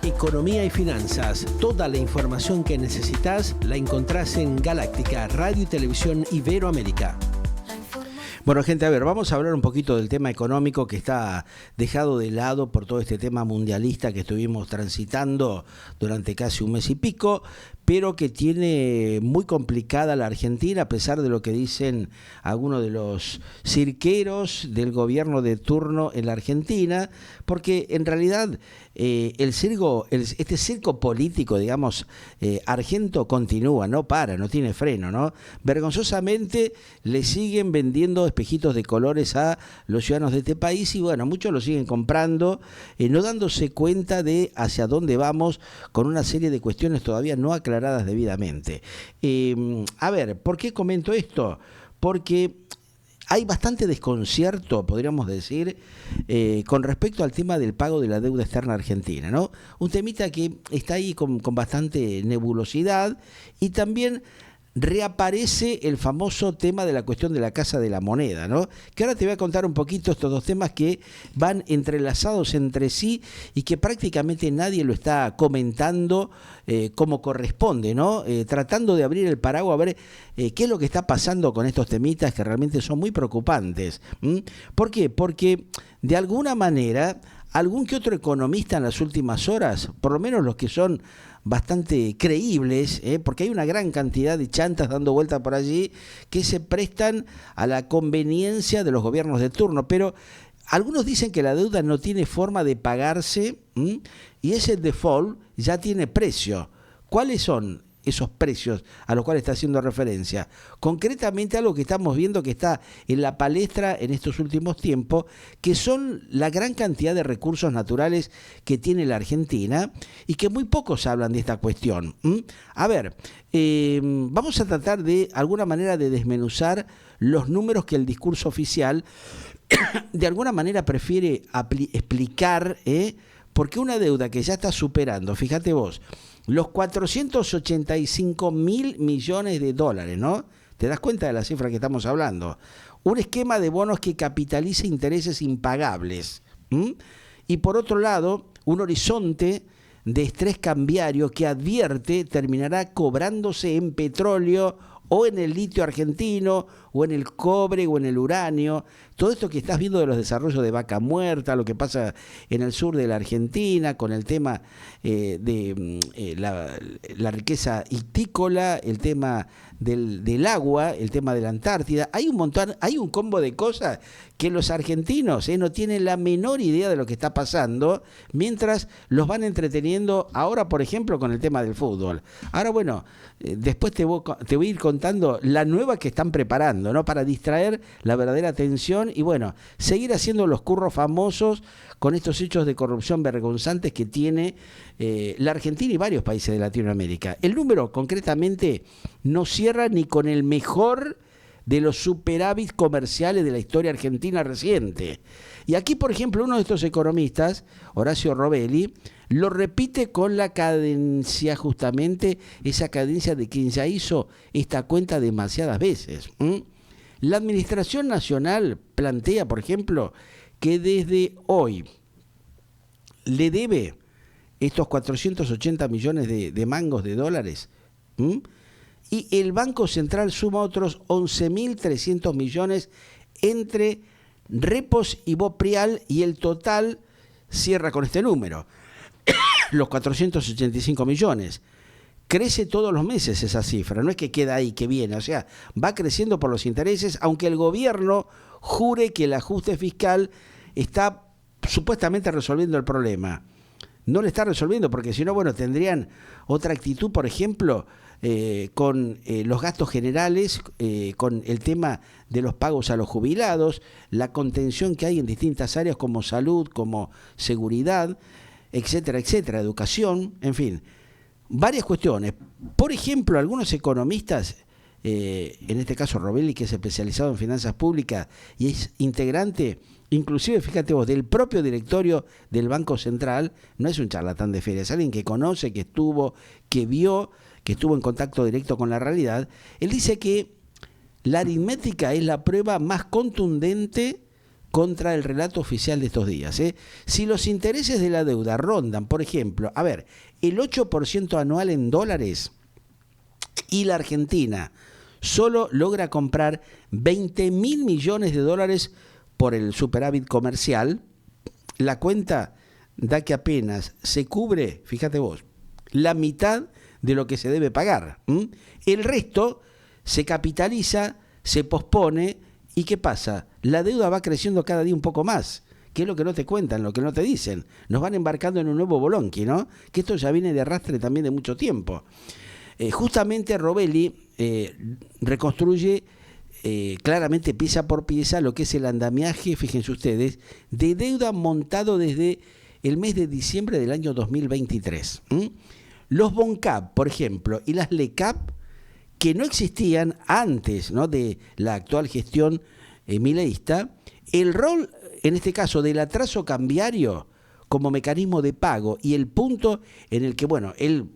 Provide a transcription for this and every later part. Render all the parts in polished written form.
Economía y finanzas. Toda la información que necesitas la encontrás en Galáctica, Radio y Televisión Iberoamérica. Bueno, gente, a ver, vamos a hablar un poquito del tema económico que está dejado de lado por todo este tema mundialista que estuvimos transitando durante casi un mes y pico, pero que tiene muy complicada la Argentina, a pesar de lo que dicen algunos de los cirqueros del gobierno de turno en la Argentina, porque en realidad este circo político, digamos, argento continúa, no para, no tiene freno, ¿no? Vergonzosamente le siguen vendiendo espejitos de colores a los ciudadanos de este país y bueno, muchos lo siguen comprando, no dándose cuenta de hacia dónde vamos con una serie de cuestiones todavía no aclaradas debidamente. A ver, ¿por qué comento esto? Porque hay bastante desconcierto, podríamos decir, con respecto al tema del pago de la deuda externa argentina, ¿no? Un temita que está ahí con bastante nebulosidad y también reaparece el famoso tema de la cuestión de la Casa de la Moneda, ¿no? Que ahora te voy a contar un poquito estos dos temas que van entrelazados entre sí y que prácticamente nadie lo está comentando como corresponde, ¿no? Tratando de abrir el paraguas a ver qué es lo que está pasando con estos temitas que realmente son muy preocupantes. ¿Por qué? Porque de alguna manera algún que otro economista en las últimas horas, por lo menos los que son bastante creíbles, porque hay una gran cantidad de chantas dando vuelta por allí que se prestan a la conveniencia de los gobiernos de turno, pero algunos dicen que la deuda no tiene forma de pagarse y ese default ya tiene precio. ¿Cuáles son esos precios a los cuales está haciendo referencia? Concretamente algo que estamos viendo que está en la palestra en estos últimos tiempos, que son la gran cantidad de recursos naturales que tiene la Argentina y que muy pocos hablan de esta cuestión. A ver, vamos a tratar de alguna manera de desmenuzar los números que el discurso oficial de alguna manera prefiere explicar, porque una deuda que ya está superando, fíjate vos, los 485.000 millones de dólares, ¿no? ¿Te das cuenta de la cifra que estamos hablando? Un esquema de bonos que capitaliza intereses impagables. Y por otro lado, un horizonte de estrés cambiario que advierte terminará cobrándose en petróleo o en el litio argentino, o en el cobre, o en el uranio. Todo esto que estás viendo de los desarrollos de Vaca Muerta, lo que pasa en el sur de la Argentina, con el tema de la riqueza ictícola, el tema del agua, el tema de la Antártida. Hay un montón, hay un combo de cosas que los argentinos no tienen la menor idea de lo que está pasando, mientras los van entreteniendo ahora, por ejemplo, con el tema del fútbol. Ahora, bueno, después te voy a ir contando la nueva que están preparando, ¿no? Para distraer la verdadera atención y, bueno, seguir haciendo los curros famosos con estos hechos de corrupción vergonzantes que tiene la Argentina y varios países de Latinoamérica. El número, concretamente, no cierra ni con el mejor de los superávit comerciales de la historia argentina reciente. Y aquí, por ejemplo, uno de estos economistas, Horacio Robelli, lo repite con la cadencia, justamente esa cadencia de quien ya hizo esta cuenta demasiadas veces. La Administración Nacional plantea, por ejemplo, que desde hoy le debe estos 480 millones de mangos de dólares, y el Banco Central suma otros 11.300 millones entre repos y boprial, y el total cierra con este número, los 485 millones. Crece todos los meses esa cifra, no es que queda ahí, que viene, o sea, va creciendo por los intereses, aunque el gobierno jure que el ajuste fiscal está supuestamente resolviendo el problema. No le está resolviendo, porque si no, bueno, tendrían otra actitud, por ejemplo, con los gastos generales, con el tema de los pagos a los jubilados, la contención que hay en distintas áreas como salud, como seguridad, etcétera, etcétera, educación, en fin, varias cuestiones. Por ejemplo, algunos economistas, en este caso Robelli, que es especializado en finanzas públicas y es integrante, inclusive, fíjate vos, del propio directorio del Banco Central, no es un charlatán de feria, es alguien que conoce, que estuvo, que vio, que estuvo en contacto directo con la realidad. Él dice que la aritmética es la prueba más contundente contra el relato oficial de estos días. Si los intereses de la deuda rondan, por ejemplo, el 8% anual en dólares y la Argentina solo logra comprar 20.000 millones de dólares por el superávit comercial, la cuenta da que apenas se cubre, fíjate vos, la mitad de lo que se debe pagar. El resto se capitaliza, se pospone, ¿y qué pasa? La deuda va creciendo cada día un poco más. ¿Qué es lo que no te cuentan, lo que no te dicen? Nos van embarcando en un nuevo bolonqui, ¿no? Que esto ya viene de arrastre también de mucho tiempo. Justamente Rovelli reconstruye claramente pieza por pieza lo que es el andamiaje, fíjense ustedes, de deuda montado desde el mes de diciembre del año 2023. Los BONCAP, por ejemplo, y las LECAP, que no existían antes, ¿no?, de la actual gestión mileísta, el rol, en este caso, del atraso cambiario como mecanismo de pago y el punto en el que, él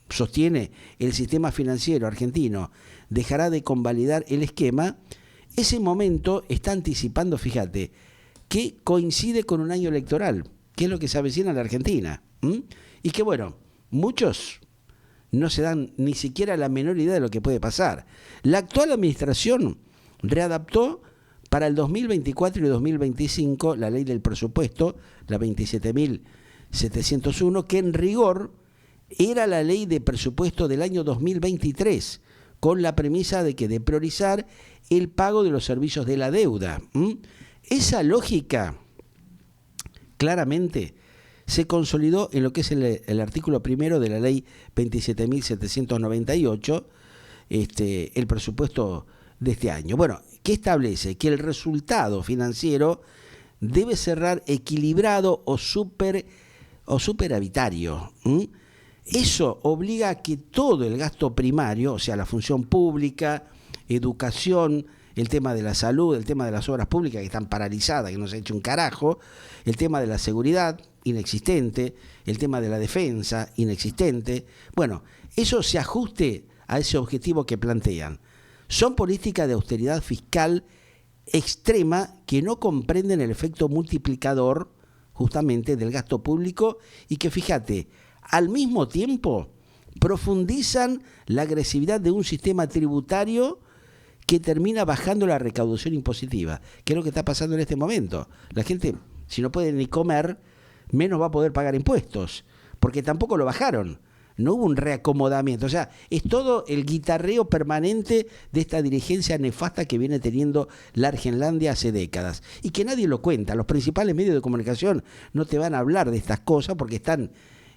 sostiene el sistema financiero argentino dejará de convalidar el esquema, ese momento está anticipando, fíjate, que coincide con un año electoral, que es lo que se avecina en la Argentina. Y que, muchos no se dan ni siquiera la menor idea de lo que puede pasar. La actual administración readaptó para el 2024 y 2025 la ley del presupuesto, la 27.701, que en rigor era la ley de presupuesto del año 2023, con la premisa de priorizar el pago de los servicios de la deuda. Esa lógica claramente se consolidó en lo que es el artículo primero de la ley 27.798, el presupuesto de este año. ¿Qué establece? Que el resultado financiero debe cerrar equilibrado o superavitario. Eso obliga a que todo el gasto primario, o sea, la función pública, educación, el tema de la salud, el tema de las obras públicas que están paralizadas, que no se ha hecho un carajo, el tema de la seguridad, inexistente, el tema de la defensa, inexistente. Eso se ajuste a ese objetivo que plantean. Son políticas de austeridad fiscal extrema que no comprenden el efecto multiplicador justamente del gasto público y que, fíjate, al mismo tiempo profundizan la agresividad de un sistema tributario que termina bajando la recaudación impositiva, que es lo que está pasando en este momento. La gente, si no puede ni comer, menos va a poder pagar impuestos, porque tampoco lo bajaron. No hubo un reacomodamiento. O sea, es todo el guitarreo permanente de esta dirigencia nefasta que viene teniendo la Argenlandia hace décadas. Y que nadie lo cuenta. Los principales medios de comunicación no te van a hablar de estas cosas porque están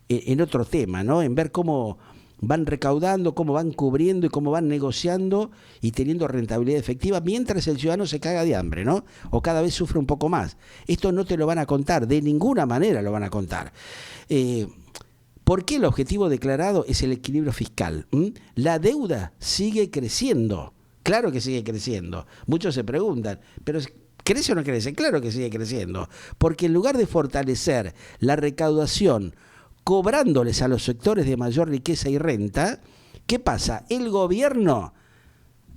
en otro tema, ¿no? En ver cómo van recaudando, cómo van cubriendo y cómo van negociando y teniendo rentabilidad efectiva, mientras el ciudadano se caga de hambre, ¿no? O cada vez sufre un poco más. Esto no te lo van a contar, de ninguna manera lo van a contar. ¿Por qué el objetivo declarado es el equilibrio fiscal? La deuda sigue creciendo. Claro que sigue creciendo. Muchos se preguntan, pero ¿crece o no crece? Claro que sigue creciendo. Porque en lugar de fortalecer la recaudación cobrándoles a los sectores de mayor riqueza y renta, ¿qué pasa? El gobierno,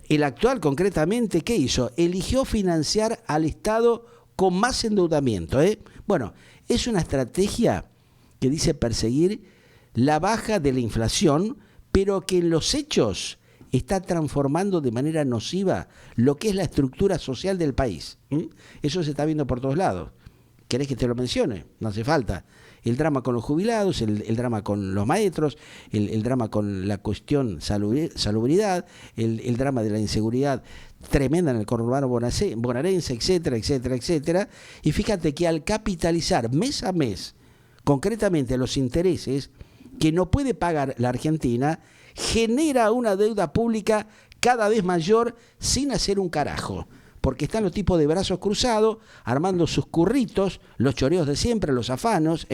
el actual concretamente, ¿qué hizo? Eligió financiar al Estado con más endeudamiento. Es una estrategia que dice perseguir la baja de la inflación, pero que en los hechos está transformando de manera nociva lo que es la estructura social del país. Eso se está viendo por todos lados. ¿Querés que te lo mencione? No hace falta. El drama con los jubilados, el drama con los maestros, el drama con la cuestión salubridad, el drama de la inseguridad tremenda en el conurbano bonaerense, etcétera, etcétera, etcétera. Y fíjate que al capitalizar mes a mes, concretamente los intereses que no puede pagar la Argentina, genera una deuda pública cada vez mayor sin hacer un carajo. Porque están los tipos de brazos cruzados, armando sus curritos, los choreos de siempre, los afanos,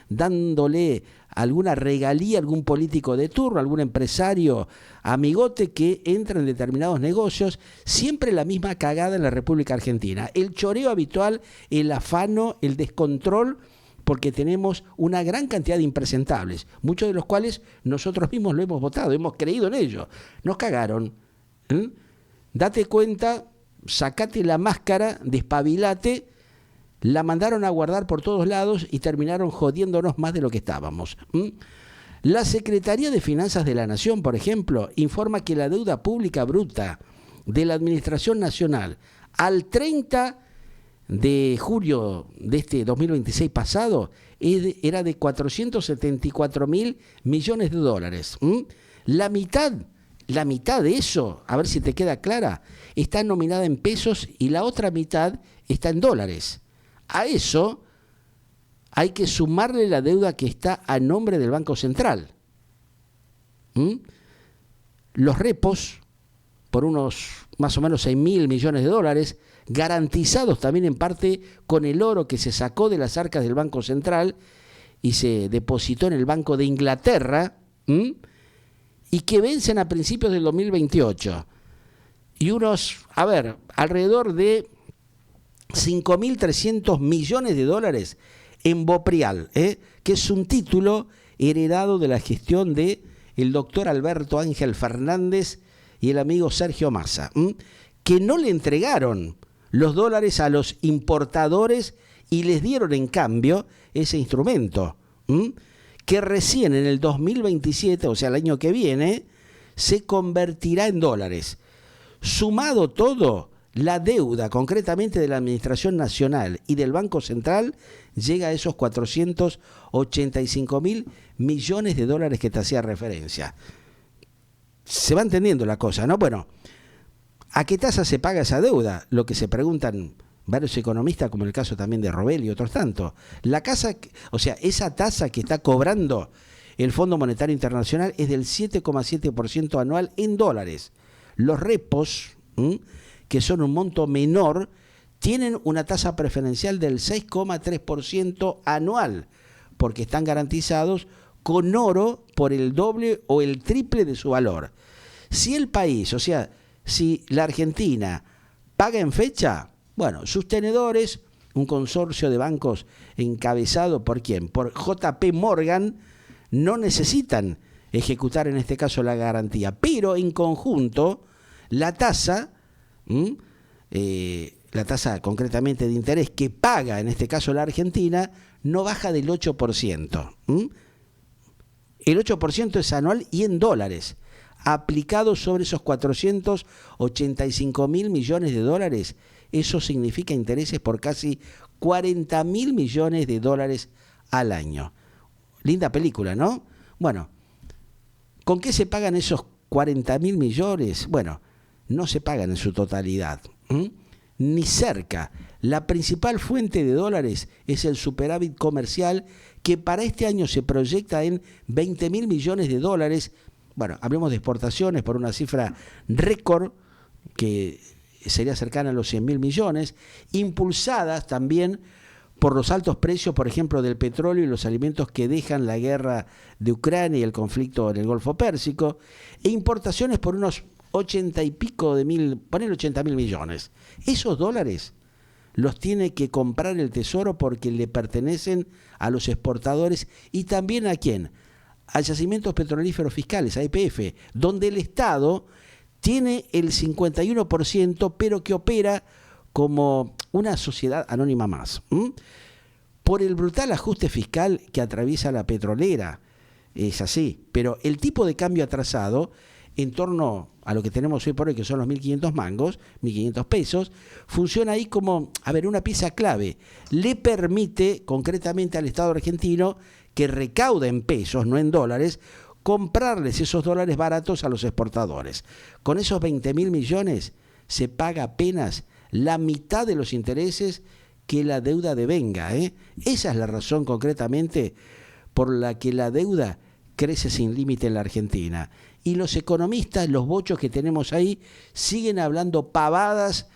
dándole alguna regalía a algún político de turno, algún empresario amigote que entra en determinados negocios, siempre la misma cagada en la República Argentina. El choreo habitual, el afano, el descontrol, porque tenemos una gran cantidad de impresentables, muchos de los cuales nosotros mismos lo hemos votado, hemos creído en ellos. Nos cagaron. Date cuenta sacate la máscara, despabilate. La mandaron a guardar por todos lados y terminaron jodiéndonos más de lo que estábamos. La Secretaría de Finanzas de la Nación, por ejemplo, informa que la deuda pública bruta de la Administración Nacional al 30 de julio de este 2026 pasado era de 474.000 millones de dólares. La mitad de eso, a ver si te queda clara, está nominada en pesos y la otra mitad está en dólares. A eso hay que sumarle la deuda que está a nombre del Banco Central. Los repos, por unos más o menos 6.000 millones de dólares, garantizados también en parte con el oro que se sacó de las arcas del Banco Central y se depositó en el Banco de Inglaterra, y que vencen a principios del 2028. Y alrededor de 5.300 millones de dólares en Boprial, que es un título heredado de la gestión de el doctor Alberto Ángel Fernández y el amigo Sergio Massa, que no le entregaron los dólares a los importadores y les dieron en cambio ese instrumento, que recién en el 2027, o sea, el año que viene, se convertirá en dólares. Sumado todo, la deuda concretamente de la Administración Nacional y del Banco Central llega a esos 485.000 millones de dólares que te hacía referencia. Se va entendiendo la cosa, ¿no? Bueno, ¿a qué tasa se paga esa deuda? Lo que se preguntan varios economistas, como el caso también de Robel y otros tantos. Esa tasa que está cobrando el Fondo Monetario Internacional es del 7,7% anual en dólares. Los repos, que son un monto menor, tienen una tasa preferencial del 6,3% anual, porque están garantizados con oro por el doble o el triple de su valor. Si el país, si la Argentina paga en fecha, bueno, sus tenedores, un consorcio de bancos encabezado ¿por quién? Por JP Morgan, no necesitan ejecutar en este caso la garantía, pero en conjunto la tasa concretamente de interés que paga en este caso la Argentina no baja del 8%. El 8% es anual y en dólares. Aplicado sobre esos 485.000 millones de dólares, eso significa intereses por casi 40.000 millones de dólares al año. Linda película, ¿no? Bueno, ¿con qué se pagan esos 40.000 millones? Bueno, no se pagan en su totalidad, ni cerca. La principal fuente de dólares es el superávit comercial, que para este año se proyecta en 20.000 millones de dólares. Bueno, hablemos de exportaciones por una cifra récord que sería cercana a los 100.000 millones, impulsadas también por los altos precios, por ejemplo, del petróleo y los alimentos que dejan la guerra de Ucrania y el conflicto en el Golfo Pérsico, e importaciones por unos 80.000 millones. Esos dólares los tiene que comprar el Tesoro porque le pertenecen a los exportadores y también ¿a quién? A yacimientos petrolíferos fiscales, a YPF, donde el Estado tiene el 51%, pero que opera como una sociedad anónima más. Por el brutal ajuste fiscal que atraviesa la petrolera, es así, pero el tipo de cambio atrasado, en torno a lo que tenemos hoy por hoy, que son los 1.500 mangos, 1.500 pesos, funciona ahí como, una pieza clave. Le permite concretamente al Estado argentino, que recauda en pesos, no en dólares, comprarles esos dólares baratos a los exportadores. Con esos 20.000 millones se paga apenas la mitad de los intereses que la deuda devenga. Esa es la razón concretamente por la que la deuda crece sin límite en la Argentina. Y los economistas, los bochos que tenemos ahí, siguen hablando pavadas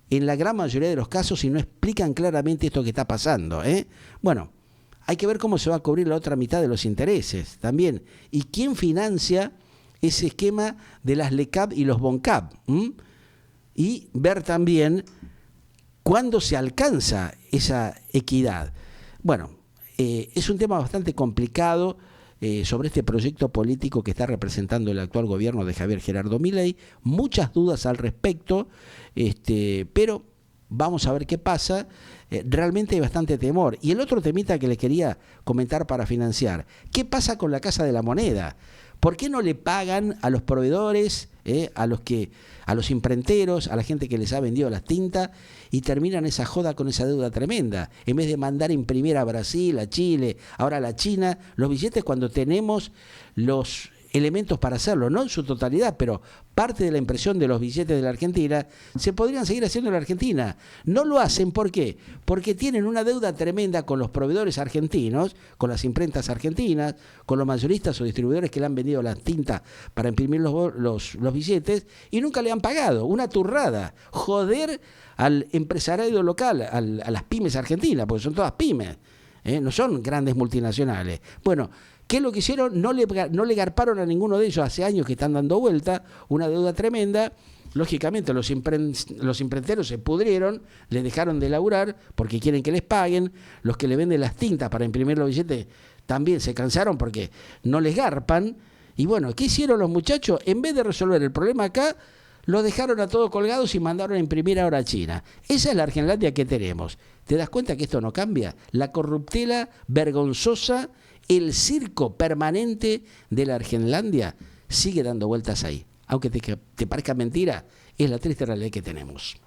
en la gran mayoría de los casos y no explican claramente esto que está pasando. Bueno, hay que ver cómo se va a cubrir la otra mitad de los intereses también. Y quién financia ese esquema de las LECAP y los BONCAP. Y ver también cuándo se alcanza esa equidad. Bueno, es un tema bastante complicado sobre este proyecto político que está representando el actual gobierno de Javier Gerardo Milei. Muchas dudas al respecto, pero vamos a ver qué pasa. Realmente hay bastante temor. Y el otro temita que les quería comentar para financiar, ¿qué pasa con la Casa de la Moneda? ¿Por qué no le pagan a los proveedores, a los imprenteros, a la gente que les ha vendido las tintas y terminan esa joda con esa deuda tremenda? En vez de mandar a imprimir a Brasil, a Chile, ahora a la China, los billetes cuando tenemos los elementos para hacerlo, no en su totalidad, pero parte de la impresión de los billetes de la Argentina se podrían seguir haciendo en la Argentina. No lo hacen, ¿por qué? Porque tienen una deuda tremenda con los proveedores argentinos, con las imprentas argentinas, con los mayoristas o distribuidores que le han vendido las tintas para imprimir los billetes y nunca le han pagado. Una turrada. Joder al empresariado local, a las pymes argentinas, porque son todas pymes, no son grandes multinacionales. Bueno, ¿qué es lo que hicieron? No le garparon a ninguno de ellos, hace años que están dando vuelta, una deuda tremenda. Lógicamente los imprenteros se pudrieron, les dejaron de laburar porque quieren que les paguen. Los que le venden las tintas para imprimir los billetes también se cansaron porque no les garpan. Y bueno, ¿qué hicieron los muchachos? En vez de resolver el problema acá, lo dejaron a todos colgados y mandaron a imprimir ahora a China. Esa es la Argenlandia que tenemos. ¿Te das cuenta que esto no cambia? La corruptela vergonzosa, el circo permanente de la Argenlandia sigue dando vueltas ahí. Aunque te parezca mentira, es la triste realidad que tenemos.